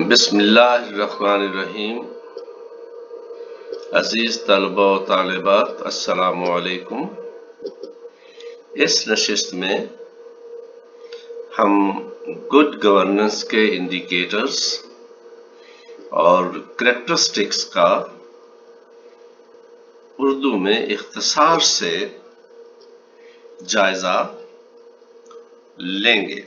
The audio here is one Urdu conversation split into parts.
بسم اللہ الرحمن الرحیم۔ عزیز طلبہ و طالبات، السلام علیکم۔ اس نشست میں ہم گڈ گورننس کے انڈیکیٹرز اور کریکٹرسٹکس کا اردو میں اختصار سے جائزہ لیں گے۔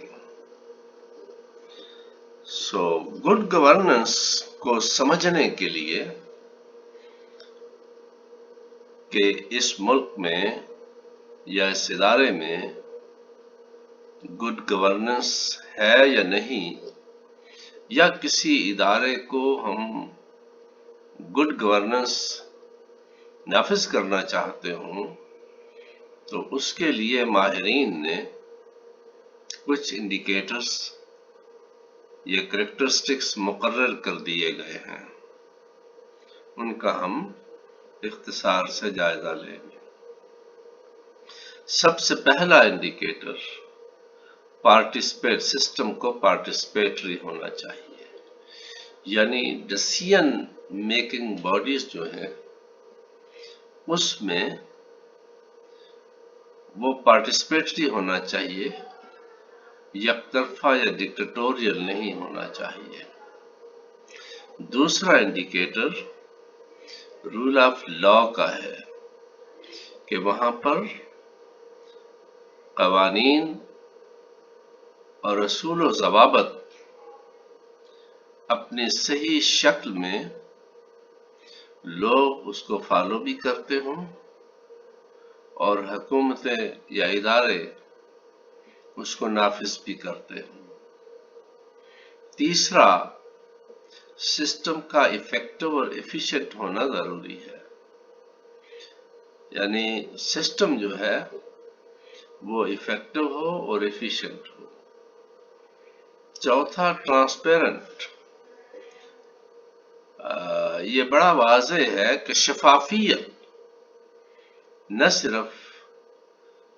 گڈ گورننس کو سمجھنے کے لیے کہ اس ملک میں یا اس ادارے میں گڈ گورننس ہے یا نہیں، یا کسی ادارے کو ہم گڈ گورننس نافذ کرنا چاہتے ہوں، تو اس کے لیے ماہرین نے کچھ انڈیکیٹرز یا کریکٹرسٹکس مقرر کر دیے گئے ہیں، ان کا ہم اختصار سے جائزہ لیں گے۔ سب سے پہلا انڈیکیٹر سسٹم کو پارٹیسپیٹری ہونا چاہیے، یعنی ڈیسیژن میکنگ باڈیز جو ہیں اس میں وہ پارٹیسپیٹری ہونا چاہیے، یک طرفہ یا ڈکٹیٹوریل نہیں ہونا چاہیے۔ دوسرا انڈیکیٹر رول آف لا کا ہے کہ وہاں پر قوانین اور اصول و ضوابط اپنی صحیح شکل میں لوگ اس کو فالو بھی کرتے ہوں اور حکومتیں یا ادارے اس کو نافذ بھی کرتے ہوں۔ تیسرا، سسٹم کا افیکٹو اور ایفیشینٹ ہونا ضروری ہے، یعنی سسٹم جو ہے وہ افیکٹو ہو اور ایفیشینٹ ہو۔ چوتھا، ٹرانسپیرنٹ۔ یہ بڑا واضح ہے کہ شفافیت، نہ صرف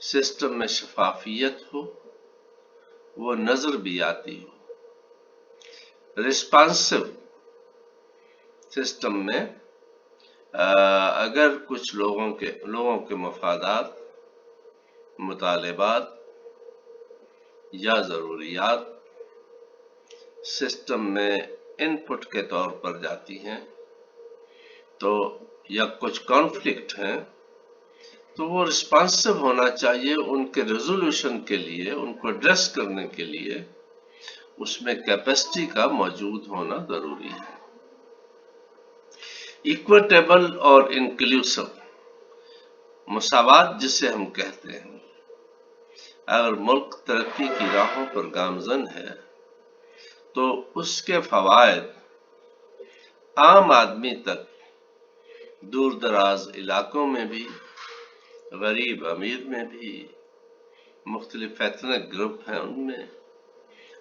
سسٹم میں شفافیت ہو، وہ نظر بھی آتی ہو۔ رسپانسو سسٹم میں اگر کچھ لوگوں کے مفادات، مطالبات یا ضروریات سسٹم میں ان پٹ کے طور پر جاتی ہیں تو یا کچھ کانفلکٹ ہیں تو وہ رسپانسو ہونا چاہیے، ان کے ریزولوشن کے لیے، ان کو ایڈریس کرنے کے لیے اس میں کیپیسٹی کا موجود ہونا ضروری ہے۔ ایکویٹیبل اور انکلوسو، مساوات جسے ہم کہتے ہیں، اگر ملک ترقی کی راہوں پر گامزن ہے تو اس کے فوائد عام آدمی تک، دور دراز علاقوں میں بھی، غریب امیر میں بھی، مختلف ایتھنک گروپ ہیں ان میں،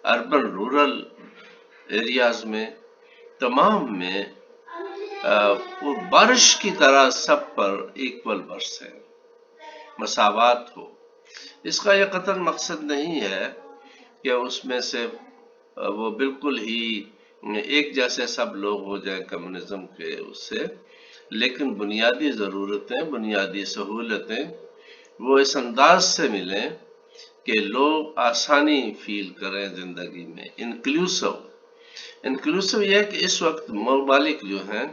اربن رورل ایریاز میں، تمام میں وہ بارش کی طرح سب پر ایکول برسے، مساوات ہو۔ اس کا یہ قطعاً مقصد نہیں ہے کہ اس میں سے وہ بالکل ہی ایک جیسے سب لوگ ہو جائیں کمیونزم کے اس سے، لیکن بنیادی ضرورتیں، بنیادی سہولتیں وہ اس انداز سے ملیں کہ لوگ آسانی فیل کریں زندگی میں۔ انکلوسو یہ ہے کہ اس وقت ممالک جو ہیں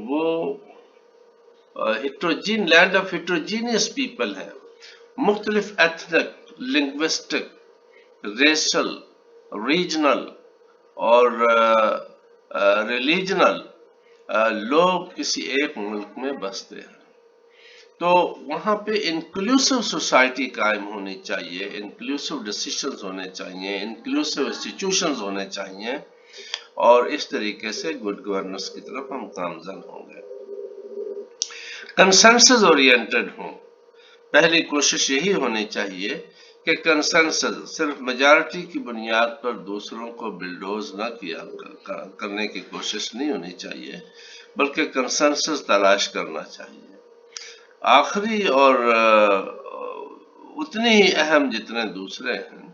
وہ لینڈ آف ہیٹروجینیس پیپل ہیں، مختلف ایتھنک، لنگوسٹک، ریشل، ریجنل اور ریلیجنل لوگ کسی ایک ملک میں بستے ہیں، تو وہاں پہ انکلوسو سوسائٹی قائم ہونی چاہیے، انکلوسو ڈیسیشنز ہونے چاہیے، انکلوسو انسٹیٹیوشنز ہونے چاہیے، اور اس طریقے سے گڈ گورننس کی طرف ہم گامزن ہوں گے۔ کنسنسس اورینٹڈ ہوں، پہلی کوشش یہی ہونی چاہیے کہ کنسنسس، صرف میجارٹی کی بنیاد پر دوسروں کو بلڈوز نہ کرنے کی کوشش نہیں ہونی چاہیے، بلکہ کنسنسس تلاش کرنا چاہیے۔ آخری اور اتنی ہی اہم جتنے دوسرے ہیں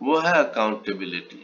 وہ ہے اکاؤنٹیبلٹی۔